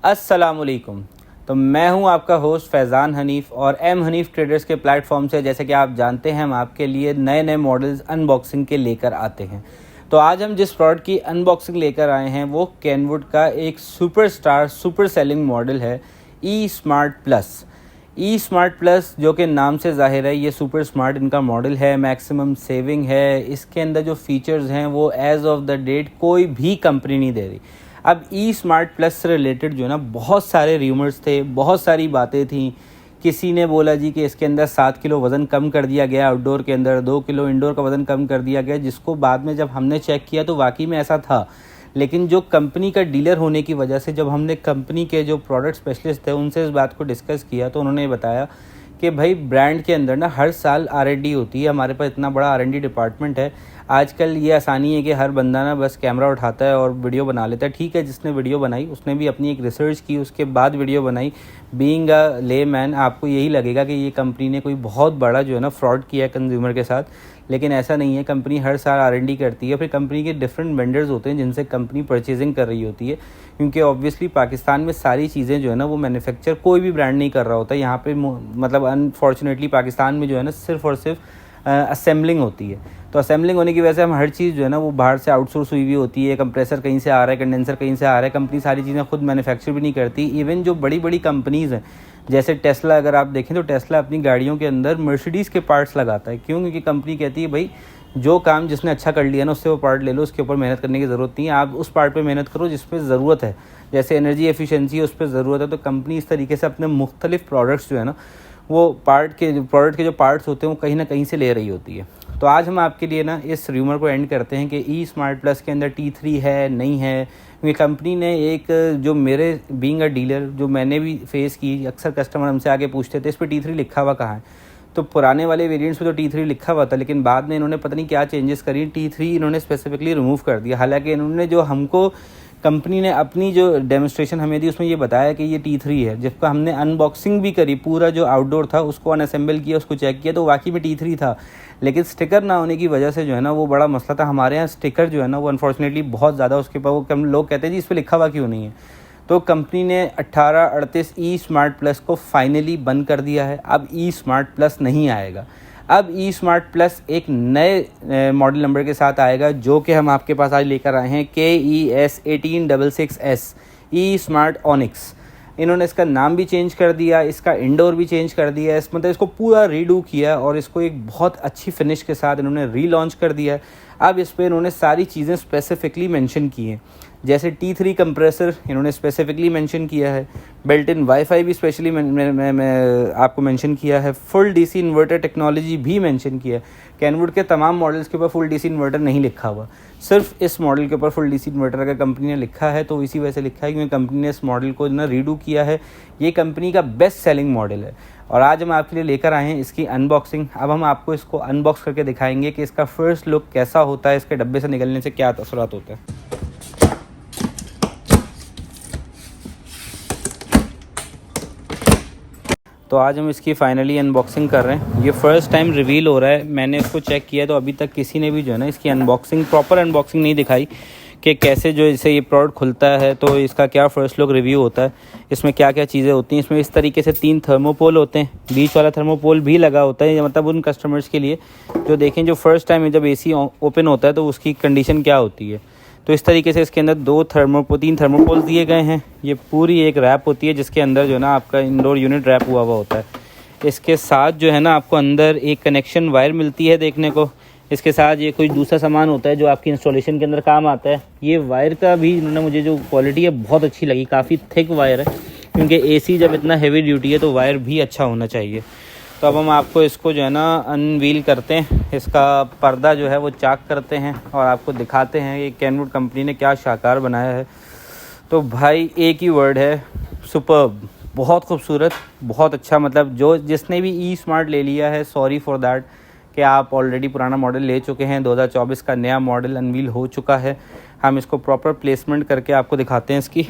अस्सलामुअलैकुम। तो मैं हूं आपका होस्ट फैज़ान हनीफ़ और एम हनीफ़ ट्रेडर्स के प्लेटफॉर्म से जैसे कि आप जानते हैं हम आपके लिए नए नए मॉडल्स अनबॉक्सिंग के लेकर आते हैं। तो आज हम जिस प्रोडक्ट की अनबॉक्सिंग लेकर आए हैं वो कैनवुड का एक सुपरस्टार सुपर सेलिंग मॉडल है ई स्मार्ट प्लस। ई स्मार्ट प्लस जो कि नाम से ज़ाहिर है ये सुपर स्मार्ट इनका मॉडल है, मैक्सिमम सेविंग है। इसके अंदर जो फीचर्स हैं वो एज़ ऑफ द डेट कोई भी कंपनी नहीं दे रही। अब ई स्मार्ट प्लस से रिलेटेड जो है ना बहुत सारे र्यूमर्स थे, बहुत सारी बातें थी। किसी ने बोला जी कि इसके अंदर 7 किलो वज़न कम कर दिया गया, आउटडोर के अंदर 2 किलो इंडोर का वज़न कम कर दिया गया, जिसको बाद में जब हमने चेक किया तो वाकई में ऐसा था। लेकिन जो कंपनी का डीलर होने की वजह से जब हमने कंपनी के जो प्रोडक्ट स्पेशलिस्ट थे उनसे इस बात को डिस्कस किया तो उन्होंने बताया कि भाई ब्रांड के अंदर ना हर साल R&D होती है। हमारे पास इतना बड़ा R&D डिपार्टमेंट है। आजकल ये आसानी है कि हर बंदा ना बस कैमरा उठाता है और वीडियो बना लेता है। ठीक है, जिसने वीडियो बनाई उसने भी अपनी एक रिसर्च की, उसके बाद वीडियो बनाई। बीइंग अ लेमैन आपको यही लगेगा कि ये कंपनी ने कोई बहुत बड़ा जो है ना फ्रॉड किया है कंज्यूमर के साथ, लेकिन ऐसा नहीं है। कंपनी हर साल R&D करती है। फिर कंपनी के डिफरेंट वेंडर्स होते हैं जिनसे कंपनी परचेजिंग कर रही होती है, क्योंकि ऑब्वियसली पाकिस्तान में सारी चीज़ें जो है ना वो मैन्युफैक्चर कोई भी ब्रांड नहीं कर रहा होता। यहाँ पे मतलब अनफॉर्चुनेटली पाकिस्तान में जो है ना सिर्फ और सिर्फ असेंबलिंग होती है। तो असेंबलिंग होने की वजह से हम हर चीज़ जो है ना वो बाहर से आउटसोर्स हुई हुई होती है। कंप्रेसर कहीं से आ रहा है, कंडेंसर कहीं से आ रहा है। कंपनी सारी चीज़ें खुद मैन्युफैक्चर भी नहीं करती। इवन जो बड़ी बड़ी कंपनीज़ हैं जैसे टेस्ला, अगर आप देखें तो टेस्ला अपनी गाड़ियों के अंदर मर्सिडीज़ के पार्ट्स लगाता है। क्यों? क्योंकि कंपनी कहती है भाई जो काम जिसने अच्छा कर लिया ना उससे वो पार्ट ले लो, उसके ऊपर मेहनत करने की ज़रूरत नहीं है। आप उस पार्ट पे मेहनत करो जिस पे ज़रूरत है, जैसे एनर्जी एफिशिएंसी उस पर ज़रूरत है। तो कंपनी इस तरीके से अपने मुख्तलिफ प्रोडक्ट्स जो है ना वो प्रोडक्ट के जो पार्ट्स होते हैं वो कहीं ना कहीं से ले रही होती है। तो आज हम आपके लिए ना इस र्यूमर को एंड करते हैं कि ई स्मार्ट प्लस के अंदर T3 है नहीं है। क्योंकि कंपनी ने एक जो मेरे बीइंग अ डीलर जो मैंने भी फेस की, अक्सर कस्टमर हमसे आके पूछते थे इस पर T3 लिखा हुआ कहाँ है। तो पुराने वाले वेरिएंट्स पे तो T3 लिखा हुआ था, लेकिन बाद में इन्होंने पता नहीं क्या चेंजेस करी, T3 इन्होंने स्पेसिफिकली रिमूव कर दिया। हालांकि इन्होंने जो हमको कंपनी ने अपनी जो डेमोस्ट्रेशन हमें दी उसमें ये बताया कि ये T3 है, जिसका हमने अनबॉक्सिंग भी करी। पूरा जो आउटडोर था उसको अनअसेंबल किया, उसको चेक किया तो वाकई में T3 था। लेकिन स्टिकर ना होने की वजह से जो है ना वो बड़ा मसला था। हमारे यहाँ स्टिकर जो है ना वो अनफॉर्चुनेटली बहुत ज़्यादा उसके ऊपर वो लोग कहते हैं जी इस पर लिखा हुआ क्यों नहीं है। तो कंपनी ने 1838 ई स्मार्ट प्लस को फाइनली बंद कर दिया है। अब ई स्मार्ट प्लस नहीं आएगा। अब ई स्मार्ट प्लस एक नए मॉडल नंबर के साथ आएगा जो कि हम आपके पास आज लेकर आए हैं KES 1866S ई स्मार्ट ऑनिक्स। इन्होंने इसका नाम भी चेंज कर दिया, इसका इंडोर भी चेंज कर दिया, मतलब इसको पूरा रीडू किया और इसको एक बहुत अच्छी फिनिश के साथ इन्होंने रीलॉन्च कर दिया। अब इस पर इन्होंने सारी चीज़ें स्पेसिफिकली मेंशन की हैं, जैसे T3 कंप्रेसर इन्होंने स्पेसिफिकली मेंशन किया है, बिल्ट इन वाईफाई भी स्पेशली मैं आपको मेंशन किया है, फुल DC इन्वर्टर टेक्नोलॉजी भी मेंशन किया है। कैनवुड के तमाम मॉडल्स के ऊपर फुल DC इन्वर्टर नहीं लिखा हुआ, सिर्फ इस मॉडल के ऊपर फुल DC इन्वर्टर अगर कंपनी ने लिखा है तो इसी वजह से लिखा है क्योंकि कंपनी ने इस मॉडल को ना रीडू किया है। ये कंपनी का बेस्ट सेलिंग मॉडल है और आज हम आपके लिए लेकर आए हैं इसकी अनबॉक्सिंग। अब हम आपको इसको अनबॉक्स करके दिखाएंगे कि इसका फर्स्ट लुक कैसा होता है, इसके डब्बे से निकलने से क्या असरात होते हैं। तो आज हम इसकी फाइनली अनबॉक्सिंग कर रहे हैं। ये फ़र्स्ट टाइम रिवील हो रहा है। मैंने इसको चेक किया तो अभी तक किसी ने भी जो है ना इसकी अनबॉक्सिंग प्रॉपर अनबॉक्सिंग नहीं दिखाई कि कैसे जो इसे ये प्रोडक्ट खुलता है तो इसका क्या फ़र्स्ट लुक रिव्यू होता है, इसमें क्या क्या चीज़ें होती हैं। इसमें इस तरीके से 3 थर्मोपोल होते हैं, बीच वाला थर्मोपोल भी लगा होता है, मतलब उन कस्टमर्स के लिए जो देखें जो फ़र्स्ट टाइम जब AC ओपन होता है तो उसकी कंडीशन क्या होती है। तो इस तरीके से इसके अंदर 3 थर्मोपोल दिए गए हैं। ये पूरी एक रैप होती है जिसके अंदर जो है ना आपका इंडोर यूनिट रैप हुआ होता है। इसके साथ जो है ना आपको अंदर एक कनेक्शन वायर मिलती है देखने को। इसके साथ ये कोई दूसरा सामान होता है जो आपकी इंस्टॉलेशन के अंदर काम आता है। ये वायर का भी इन्होंने मुझे जो क्वालिटी है बहुत अच्छी लगी, काफ़ी थिक वायर है क्योंकि AC जब इतना हैवी ड्यूटी है तो वायर भी अच्छा होना चाहिए। तो अब हम आपको इसको जो है ना अनवील करते हैं, इसका पर्दा जो है वो चाक करते हैं और आपको दिखाते हैं कि कैनवुड कंपनी ने क्या शानदार बनाया है। तो भाई एक ही वर्ड है, सुपर्ब। बहुत खूबसूरत, बहुत अच्छा। मतलब जो जिसने भी ई स्मार्ट ले लिया है सॉरी फॉर दैट कि आप ऑलरेडी पुराना मॉडल ले चुके हैं। 2024 का नया मॉडल अनवील हो चुका है। हम इसको प्रॉपर प्लेसमेंट करके आपको दिखाते हैं इसकी।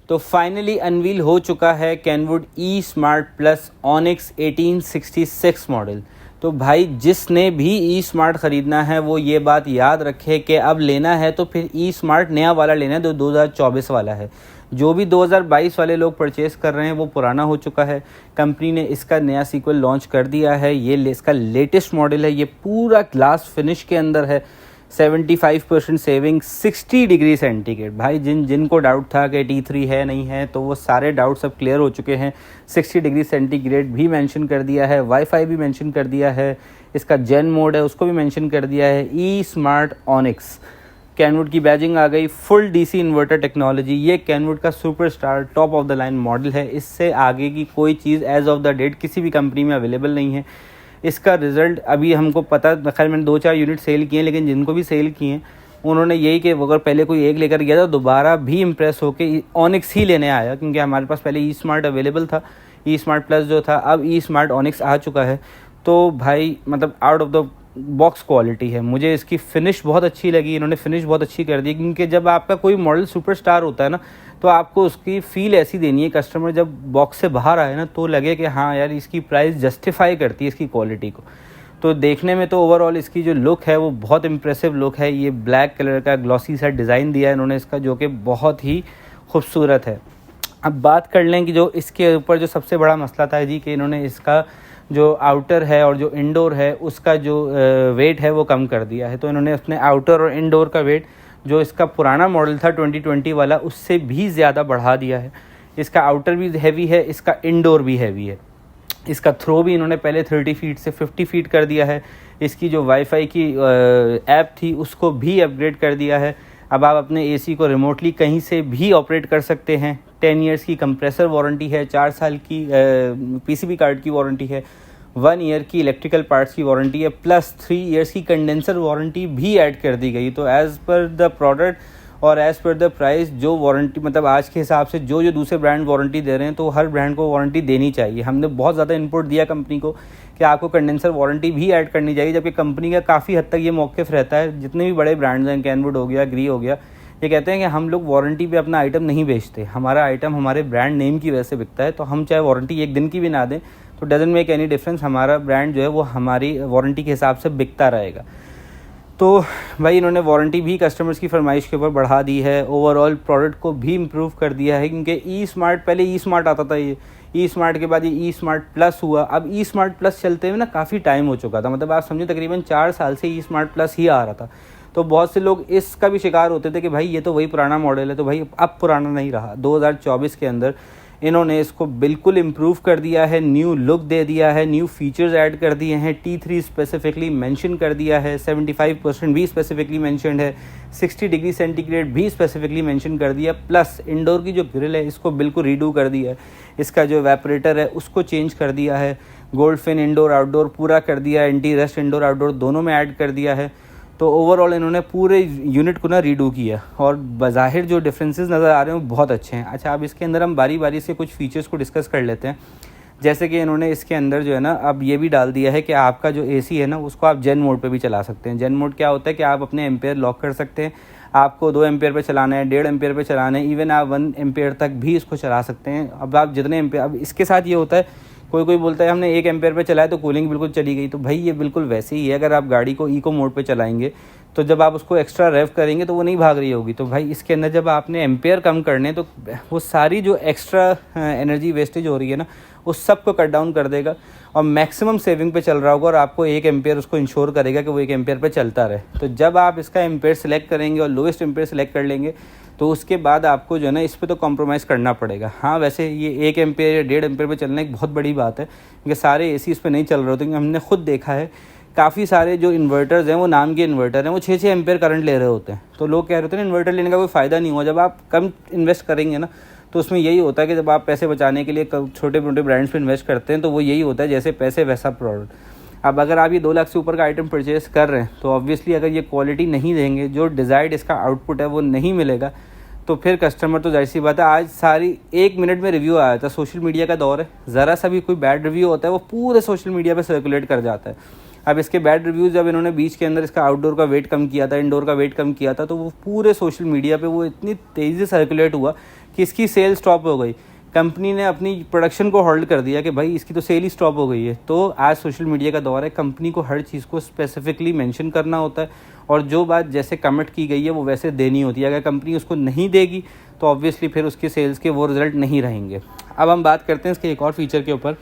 तो फाइनली अनवील हो चुका है कैनवुड ई स्मार्ट प्लस ऑनिक्स 1866 मॉडल। तो भाई जिसने भी ई स्मार्ट ख़रीदना है वो ये बात याद रखे कि अब लेना है तो फिर ई स्मार्ट नया वाला लेना है जो 2024 वाला है। जो भी 2022 वाले लोग परचेस कर रहे हैं वो पुराना हो चुका है। कंपनी ने इसका नया सीक्वल लॉन्च कर दिया है, ये इसका लेटेस्ट मॉडल है, ये पूरा ग्लास फिनिश के अंदर है, 75% सेविंग, 60 डिग्री सेंटीग्रेड। भाई जिनको डाउट था कि T3 है नहीं है, तो वो सारे डाउट सब क्लियर हो चुके हैं। 60 डिग्री सेंटीग्रेड भी मेंशन कर दिया है, वाईफाई भी मेंशन कर दिया है, इसका जेन मोड है उसको भी मेंशन कर दिया है, ई स्मार्ट ऑनिक्स, कैनवुड की बैजिंग आ गई, फुल डीसी इन्वर्टर टेक्नोलॉजी। ये कैनवुड का superstar top of the line model है, इससे आगे की कोई चीज़ एज ऑफ द डेट किसी भी कंपनी में अवेलेबल नहीं है। इसका रिज़ल्ट अभी हमको पता, खैर मैंने 2-4 यूनिट सेल किए हैं, लेकिन जिनको भी सेल किए हैं उन्होंने यही कि अगर पहले कोई एक लेकर गया था दोबारा भी इम्प्रेस होकर ऑनिक्स ही लेने आया, क्योंकि हमारे पास पहले ई स्मार्ट अवेलेबल था, ई स्मार्ट प्लस जो था, अब ई स्मार्ट ऑनिक्स आ चुका है। तो भाई मतलब out of the box quality है। मुझे इसकी फ़िनिश बहुत अच्छी लगी, इन्होंने फ़िनिश बहुत अच्छी कर दी, क्योंकि जब आपका कोई मॉडल सुपरस्टार होता है ना, तो आपको उसकी फ़ील ऐसी देनी है, कस्टमर जब बॉक्स से बाहर आए ना तो लगे कि हाँ यार इसकी प्राइस जस्टिफाई करती है इसकी क्वालिटी को। तो देखने में तो ओवरऑल इसकी जो लुक है वो बहुत इम्प्रेसिव लुक है। ये ब्लैक कलर का ग्लॉसी सा डिज़ाइन दिया है इन्होंने इसका, जो कि बहुत ही खूबसूरत है। अब बात कर लें कि जो इसके ऊपर जो सबसे बड़ा मसला था जी, कि इन्होंने इसका जो आउटर है और जो इंडोर है उसका जो वेट है वो कम कर दिया है। तो इन्होंने अपने आउटर और इंडोर का वेट जो इसका पुराना मॉडल था 2020 वाला उससे भी ज़्यादा बढ़ा दिया है। इसका आउटर भी हैवी है, इसका इंडोर भी हैवी है। इसका थ्रो भी इन्होंने पहले 30 फीट से 50 फीट कर दिया है। इसकी जो वाईफाई की ऐप थी उसको भी अपग्रेड कर दिया है। अब आप अपने एसी को रिमोटली कहीं से भी ऑपरेट कर सकते हैं। 10 ईयर्स की कंप्रेसर वारंटी है, 4 साल की पीसीबी कार्ड की वारंटी है, 1 ईयर की इलेक्ट्रिकल पार्ट्स की वारंटी है, प्लस 3 इयर्स की कंडेंसर वारंटी भी ऐड कर दी गई। तो एज़ पर द प्रोडक्ट और एज़ पर द प्राइस जो वारंटी, मतलब आज के हिसाब से जो दूसरे ब्रांड वारंटी दे रहे हैं, तो हर ब्रांड को वारंटी देनी चाहिए। हमने बहुत ज़्यादा इनपुट दिया कंपनी को कि आपको कंडेंसर वारंटी भी ऐड करनी चाहिए, जबकि कंपनी का काफ़ी हद तक ये मौक़िफ़ रहता है। जितने भी बड़े ब्रांड्स हैं, कैनवुड हो गया, ग्री हो गया, ये कहते हैं कि हम लोग वारंटी पे अपना आइटम नहीं बेचते, हमारा आइटम हमारे ब्रांड नेम की वजह से बिकता है। तो हम चाहे वारंटी 1 दिन की भी ना दें तो डजंट मेक एनी डिफरेंस, हमारा ब्रांड जो है वो हमारी वारंटी के हिसाब से बिकता रहेगा। तो भाई इन्होंने वारंटी भी कस्टमर्स की फरमाइश के ऊपर बढ़ा दी है, ओवरऑल प्रोडक्ट को भी इम्प्रूव कर दिया है। क्योंकि ई स्मार्ट, पहले ई स्मार्ट आता था, ये ई स्मार्ट के बाद ये ई स्मार्ट प्लस हुआ। अब ई स्मार्ट प्लस चलते हुए ना काफ़ी टाइम हो चुका था, मतलब आप समझो तकरीबन 4 साल से ई स्मार्ट प्लस ही आ रहा था। तो बहुत से लोग इसका भी शिकार होते थे कि भाई ये तो वही पुराना मॉडल है, तो भाई अब पुराना नहीं रहा। 2024 के अंदर इन्होंने इसको बिल्कुल इम्प्रूव कर दिया है, न्यू लुक दे दिया है, न्यू फीचर्स ऐड कर दिए हैं, T3 स्पेसिफिकली मेंशन कर दिया है, 75% भी स्पेसिफिकली मेंशनड है, 60 डिग्री सेंटीग्रेड भी स्पेसिफिकली मेंशन कर दिया, प्लस इंडोर की जो ग्रिल है इसको बिल्कुल रीडू कर दिया है, इसका जो एवापोरेटर है उसको चेंज कर दिया है, गोल्ड फिन इंडोर आउटडोर पूरा कर दिया है, एंटी रस्ट इंडोर आउटडोर दोनों में ऐड कर दिया है। तो ओवरऑल इन्होंने पूरे यूनिट को ना रीडू किया और बज़ाहिर जो डिफरेंसेस नज़र आ रहे हैं वो बहुत अच्छे हैं। अच्छा, अब इसके अंदर हम बारी बारी से कुछ फीचर्स को डिस्कस कर लेते हैं। जैसे कि इन्होंने इसके अंदर जो है ना अब ये भी डाल दिया है कि आपका जो एसी है ना उसको आप जेन मोड पे भी चला सकते हैं। जेन मोड क्या होता है कि आप अपने एम्पेयर लॉक कर सकते हैं, आपको 2 एम्पेयर पे चलाना है, 1.5 एम्पेयर पे चलाना है, इवन आप 1 एम्पेयर तक भी इसको चला सकते हैं। अब आप जितने एम्पेयर, अब इसके साथ ये होता है कोई बोलता है हमने 1 एम्पेयर पे चलाया तो कूलिंग बिल्कुल चली गई, तो भाई ये बिल्कुल वैसे ही है। अगर आप गाड़ी को इको मोड पे चलाएंगे तो जब आप उसको एक्स्ट्रा रेव करेंगे तो वो नहीं भाग रही होगी। तो भाई इसके अंदर जब आपने एम्पेयर कम करने तो वो सारी जो एक्स्ट्रा एनर्जी वेस्टेज हो रही है ना उस सब को कट डाउन कर देगा और मैक्सिमम सेविंग पे चल रहा होगा और आपको 1 एम्पेयर उसको इंश्योर करेगा कि वो 1 एम्पेयर पे चलता रहे। तो जब आप इसका एम्पेयर सेलेक्ट करेंगे और लोएस्ट एम्पेयर सेलेक्ट कर लेंगे तो उसके बाद आपको जो है ना इस पे तो कॉम्प्रोमाइज़ करना पड़ेगा। हाँ, वैसे ये 1 एम्पेयर या 1.5 एम्पेयर पे चलना एक बहुत बड़ी बात है, क्योंकि सारे एसी इस पे नहीं चल रहे होते। हमने खुद देखा है काफ़ी सारे जो इन्वर्टर्स हैं वो नाम के इन्वर्टर हैं, वो 6-6 एम्पेयर करंट ले रहे होते हैं। तो लोग कह रहे होते हैं इन्वर्टर लेने का कोई फ़ायदा नहीं हुआ। जब आप कम इन्वेस्ट करेंगे ना तो उसमें यही होता है कि जब आप पैसे बचाने के लिए छोटे मोटे ब्रांड्स पे इन्वेस्ट करते हैं तो वो यही होता है, जैसे पैसे वैसा प्रोडक्ट। अब अगर आप ये 2 लाख से ऊपर का आइटम परचेज़ कर रहे हैं तो ऑब्वियसली अगर ये क्वालिटी नहीं देंगे, जो डिज़ायर्ड इसका आउटपुट है वो नहीं मिलेगा, तो फिर कस्टमर तो जाहिर सी बात है, आज सारी 1 मिनट में रिव्यू आया था। सोशल मीडिया का दौर है, ज़रा सा भी कोई बैड रिव्यू होता है वो पूरे सोशल मीडिया पे सर्कुलेट कर जाता है। अब इसके बैड रिव्यूज़ जब इन्होंने बीच के अंदर इसका आउटडोर का वेट कम किया था, इंडोर का वेट कम किया था, तो वो पूरे सोशल मीडिया पे वो इतनी तेज़ी से सर्कुलेट हुआ कि इसकी सेल स्टॉप हो गई। कंपनी ने अपनी प्रोडक्शन को होल्ड कर दिया कि भाई इसकी तो सेल ही स्टॉप हो गई है। तो आज सोशल मीडिया का दौर है, कंपनी को हर चीज़ को स्पेसिफिकली मेंशन करना होता है और जो बात जैसे कमिट की गई है वो वैसे देनी होती है। अगर कंपनी उसको नहीं देगी तो ऑब्वियसली फिर उसके सेल्स के वो रिजल्ट नहीं रहेंगे। अब हम बात करते हैं इसके एक और फीचर के ऊपर।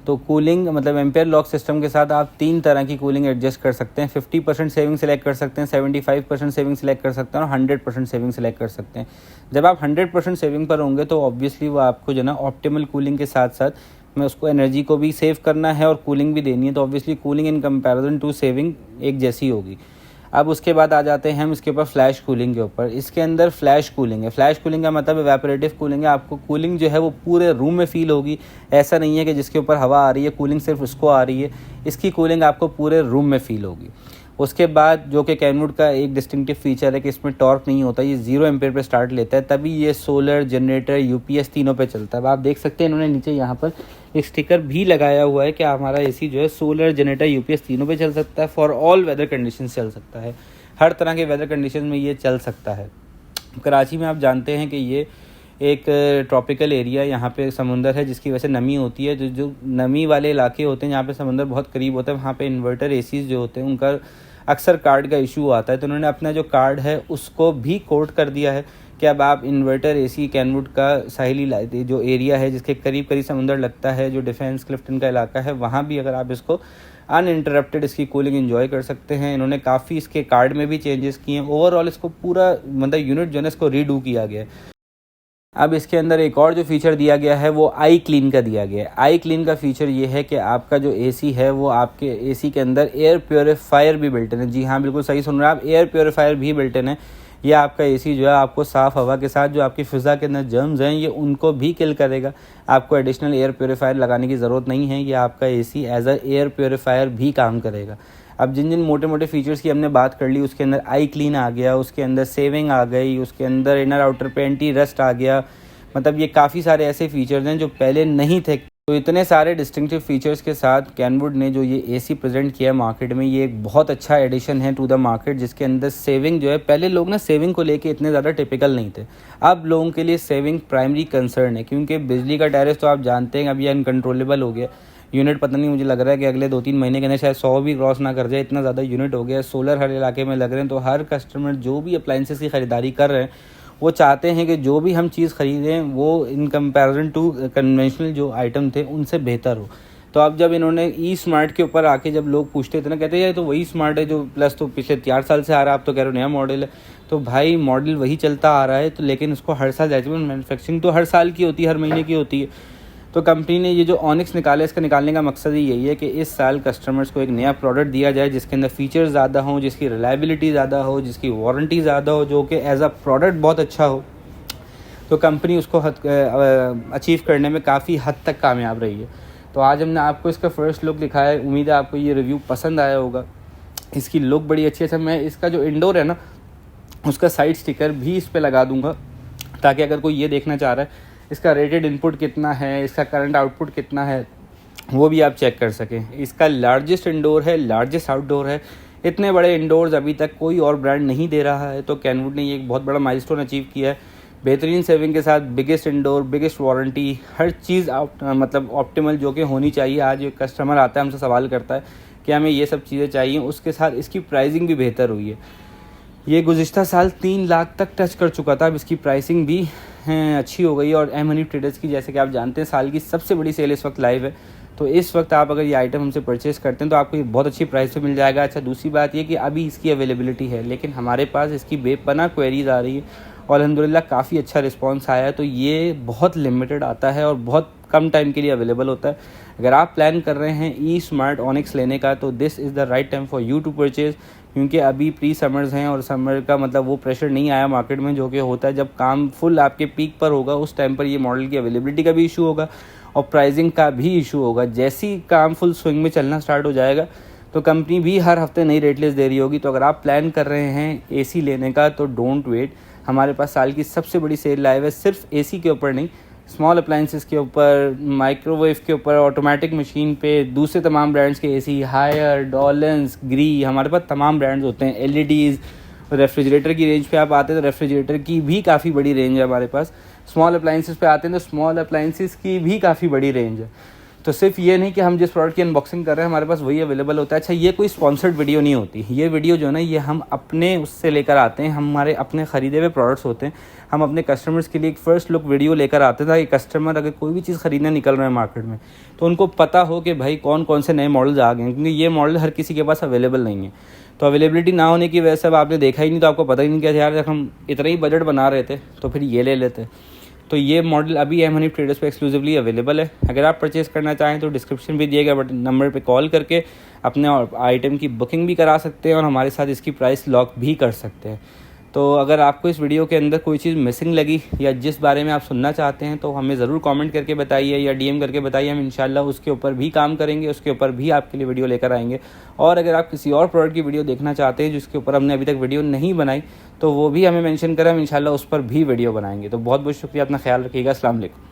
तो कूलिंग मतलब एम्पेयर लॉक सिस्टम के साथ आप 3 तरह की कूलिंग एडजस्ट कर सकते हैं। 50% सेविंग सेलेक्ट कर सकते हैं, 75% सेविंग सेलेक्ट कर सकते हैं और 100% सेविंग सेलेक्ट कर सकते हैं। जब आप 100% सेविंग पर होंगे तो ऑब्वियसली वो आपको जो है ना ऑप्टिमल कूलिंग के साथ साथ में उसको एनर्जी को भी सेव करना है और कूलिंग भी देनी है, तो obviously cooling in comparison to saving एक जैसी होगी। अब उसके बाद आ जाते हैं हम इसके ऊपर फ्लैश कूलिंग के ऊपर। इसके अंदर फ्लैश कूलिंग है। फ्लैश कूलिंग का मतलब इवेपोरेटिव कूलिंग है। आपको कूलिंग जो है वो पूरे रूम में फील होगी। ऐसा नहीं है कि जिसके ऊपर हवा आ रही है कूलिंग सिर्फ उसको आ रही है, इसकी कूलिंग आपको पूरे रूम में फील होगी। उसके बाद जो कि कैनवुड का एक डिस्टिंक्टिव फीचर है कि इसमें टॉर्क नहीं होता, ये 0 एम्पेयर पे स्टार्ट लेता है, तभी ये सोलर, जनरेटर, यूपीएस तीनों पे चलता है। अब आप देख सकते हैं इन्होंने नीचे यहाँ पर एक स्टिकर भी लगाया हुआ है कि हमारा एसी जो है सोलर, जनरेटर, यूपीएस तीनों पे चल सकता है, फॉर ऑल वेदर कंडीशन चल सकता है, हर तरह के वेदर कंडीशन में ये चल सकता है। कराची में आप जानते हैं कि ये एक ट्रॉपिकल एरिया, यहाँ पे समुंदर है जिसकी वजह से नमी होती है। जो नमी वाले इलाके होते हैं जहाँ पे समुंदर बहुत करीब होता है वहाँ पे इन्वर्टर एसीज जो होते हैं उनका अक्सर कार्ड का इशू आता है। तो उन्होंने अपना जो कार्ड है उसको भी कोट कर दिया है कि अब आप इन्वर्टर एसी कैनवुड का साहिली जो एरिया है जिसके करीब करीब समुंदर लगता है, जो डिफेंस क्लिफ्टन का इलाका है, वहाँ भी अगर आप इसको अनइंटरप्टेड इसकी कूलिंग एंजॉय कर सकते हैं। इन्होंने काफ़ी इसके कार्ड में भी चेंजेस किए हैं। ओवरऑल इसको पूरा मतलब यूनिट जो है इसको रीडू किया गया है। अब इसके अंदर एक और जो फीचर दिया गया है वो आई क्लीन का दिया गया है। आई क्लीन का फीचर ये है कि आपका जो एसी है वो आपके एसी के अंदर एयर प्योरीफायर भी बिल्ट इन है। जी हाँ, बिल्कुल सही सुन रहे हैं आप, एयर प्योरीफायर भी बिल्ट इन है। ये आपका एसी जो है आपको साफ़ हवा के साथ जो आपकी फ़िज़ा के अंदर जर्म्स हैं ये उनको भी किल करेगा। आपको एडिशनल एयर प्योरीफायर लगाने की ज़रूरत नहीं है, ये आपका AC as a air purifier भी काम करेगा। अब जिन जिन मोटे मोटे फीचर्स की हमने बात कर ली, उसके अंदर आई क्लीन आ गया, उसके अंदर सेविंग आ गई, उसके अंदर इनर आउटर पे एंटी रस्ट आ गया, मतलब ये काफ़ी सारे ऐसे फीचर्स हैं जो पहले नहीं थे। तो इतने सारे डिस्टिंक्टिव फीचर्स के साथ कैनवुड ने जो ये एसी प्रेजेंट किया मार्केट में, ये एक बहुत अच्छा एडिशन है टू द मार्केट, जिसके अंदर सेविंग जो है, पहले लोग ना सेविंग को लेके इतने ज़्यादा टिपिकल नहीं थे, अब लोगों के लिए सेविंग प्राइमरी कंसर्न है। क्योंकि बिजली का टैरिफ तो आप जानते हैं अब ये अनकंट्रोलेबल हो गया। यूनिट पता नहीं, मुझे लग रहा है कि अगले 2-3 महीने के अंदर शायद 100 भी क्रॉस ना कर जाए, इतना ज़्यादा यूनिट हो गया है। सोलर हर इलाके में लग रहे हैं, तो हर कस्टमर जो भी अप्लाइंसेस की ख़रीदारी कर रहे हैं वो चाहते हैं कि जो भी हम चीज़ ख़रीदें वो इन कंपैरिजन टू कन्वेंशनल जो आइटम थे उनसे बेहतर हो। तो अब जब इन्होंने ई स्मार्ट के ऊपर आके जब लोग पूछते थे ना, कहते हैं ये तो वही स्मार्ट है जो प्लस तो पिछले 4 साल से आ रहा है, आप तो कह रहे हो नया मॉडल है। तो भाई मॉडल वही चलता आ रहा है, तो लेकिन उसको हर साल मैन्युफैक्चरिंग तो हर साल की होती है, हर महीने की होती है। तो कंपनी ने ये जो ऑनिक्स निकाला, इसका निकालने का मकसद ही यही है कि इस साल कस्टमर्स को एक नया प्रोडक्ट दिया जाए जिसके अंदर फीचर्स ज़्यादा हों, जिसकी रिलायबिलिटी ज़्यादा हो, जिसकी वारंटी ज़्यादा हो, जो कि एज अ प्रोडक्ट बहुत अच्छा हो। तो कंपनी उसको अचीव करने में काफ़ी हद तक कामयाब रही है। तो आज हमने आपको इसका फर्स्ट लुक दिखाया है, उम्मीद है आपको ये रिव्यू पसंद आया होगा। इसकी लुक बड़ी अच्छी है। मैं इसका जो इंडोर है ना उसका साइड स्टिकर भी इस पर लगा दूंगा, ताकि अगर कोई ये देखना चाह रहा है इसका रेटेड इनपुट कितना है, इसका करंट आउटपुट कितना है, वो भी आप चेक कर सकें। इसका लार्जेस्ट इंडोर है, लार्जेस्ट आउटडोर है। इतने बड़े इंडोर्स अभी तक कोई और ब्रांड नहीं दे रहा है, तो कैनवुड ने ये एक बहुत बड़ा माइलस्टोन अचीव किया है। बेहतरीन सेविंग के साथ बिगेस्ट इंडोर, बिगेस्ट वारंटी, हर चीज़ मतलब ऑप्टिमल जो कि होनी चाहिए। आज एक कस्टमर आता है हमसे सवाल करता है कि हमें ये सब चीज़ें चाहिए, उसके साथ इसकी प्राइसिंग भी बेहतर हुई है। ये गुज़िश्ता साल 3 लाख तक टच कर चुका था, अब इसकी प्राइसिंग भी अच्छी हो गई है। और एम हनीफ ट्रेडर्स की, जैसे कि आप जानते हैं, साल की सबसे बड़ी सेल इस वक्त लाइव है। तो इस वक्त आप अगर ये आइटम हमसे परचेज़ करते हैं तो आपको ये बहुत अच्छी प्राइस पे मिल जाएगा। अच्छा, दूसरी बात ये कि अभी इसकी अवेलेबिलिटी है, लेकिन हमारे पास इसकी बेपनाह क्वेरीज आ रही है और अल्हम्दुलिल्लाह काफ़ी अच्छा रिस्पांस आया है। तो ये बहुत लिमिटेड आता है और बहुत कम टाइम के लिए अवेलेबल होता है। अगर आप प्लान कर रहे हैं ई स्मार्ट ऑनिक्स लेने का, तो this is the right time for you to purchase, क्योंकि अभी प्री समर्स हैं और समर का मतलब वो प्रेशर नहीं आया मार्केट में जो कि होता है जब काम फुल आपके पीक पर होगा। उस टाइम पर ये मॉडल की अवेलेबिलिटी का भी इशू होगा और प्राइसिंग का भी इशू होगा। जैसे ही काम फुल स्विंग में चलना स्टार्ट हो जाएगा तो कंपनी भी हर हफ्ते नई रेट लिस्ट दे रही होगी। तो अगर आप प्लान कर रहे हैं एसी लेने का तो डोंट वेट, हमारे पास साल की सबसे बड़ी सेल लाइव है, सिर्फ एसी के ऊपर नहीं, स्मॉल अप्लाइंसेस के ऊपर, माइक्रोवेव के ऊपर, ऑटोमेटिक मशीन पे, दूसरे तमाम ब्रांड्स के एसी, हायर, डॉलेंस, ग्री, हमारे पास तमाम ब्रांड्स होते हैं। एलईडीज़, रेफ्रिजरेटर की रेंज पे आप आते हैं तो रेफ्रिजरेटर की भी काफ़ी बड़ी रेंज है हमारे पास। स्मॉल अप्लाइंसेस पे आते हैं तो स्मॉल अप्लाइंसेस की भी काफ़ी बड़ी रेंज है। तो सिर्फ ये नहीं कि हम जिस प्रोडक्ट की अनबॉक्सिंग कर रहे हैं हमारे पास वही अवेलेबल होता है। अच्छा, ये कोई स्पॉन्सर्ड वीडियो नहीं होती, ये वीडियो जो है ना ये हम अपने उससे लेकर आते हैं, हमारे अपने ख़रीदे हुए प्रोडक्ट्स होते हैं, हम अपने कस्टमर्स के लिए एक फ़र्स्ट लुक वीडियो लेकर आते हैं ताकि कस्टमर अगर कोई भी चीज़ ख़रीदने निकल रहे हैं मार्केट में तो उनको पता हो कि भाई कौन कौन से नए मॉडल्स आ गए हैं, क्योंकि ये मॉडल हर किसी के पास अवेलेबल नहीं है। तो अवेलेबिलिटी ना होने की वजह से अब आपने देखा ही नहीं तो आपको पता ही नहीं क्या यार, जब हम इतना ही बजट बना रहे थे तो फिर ये ले लेते। तो ये मॉडल अभी एम हनीफ ट्रेडर्स पे एक्सक्लूसिवली अवेलेबल है। अगर आप परचेज़ करना चाहें तो डिस्क्रिप्शन भी दिए गए बट नंबर पे कॉल करके अपने आइटम की बुकिंग भी करा सकते हैं और हमारे साथ इसकी प्राइस लॉक भी कर सकते हैं। तो अगर आपको इस वीडियो के अंदर कोई चीज़ मिसिंग लगी या जिस बारे में आप सुनना चाहते हैं तो हमें ज़रूर कमेंट करके बताइए या डीएम करके बताइए, हम इंशाल्लाह उसके ऊपर भी काम करेंगे, उसके ऊपर भी आपके लिए वीडियो लेकर आएंगे। और अगर आप किसी और प्रोडक्ट की वीडियो देखना चाहते हैं जिसके ऊपर हमने अभी तक वीडियो नहीं बनाई तो वो भी हमें मेंशन करें, हम इंशाल्लाह उस पर भी वीडियो बनाएंगे। तो बहुत बहुत शुक्रिया, अपना ख्याल रखिएगा। अस्सलाम वालेकुम।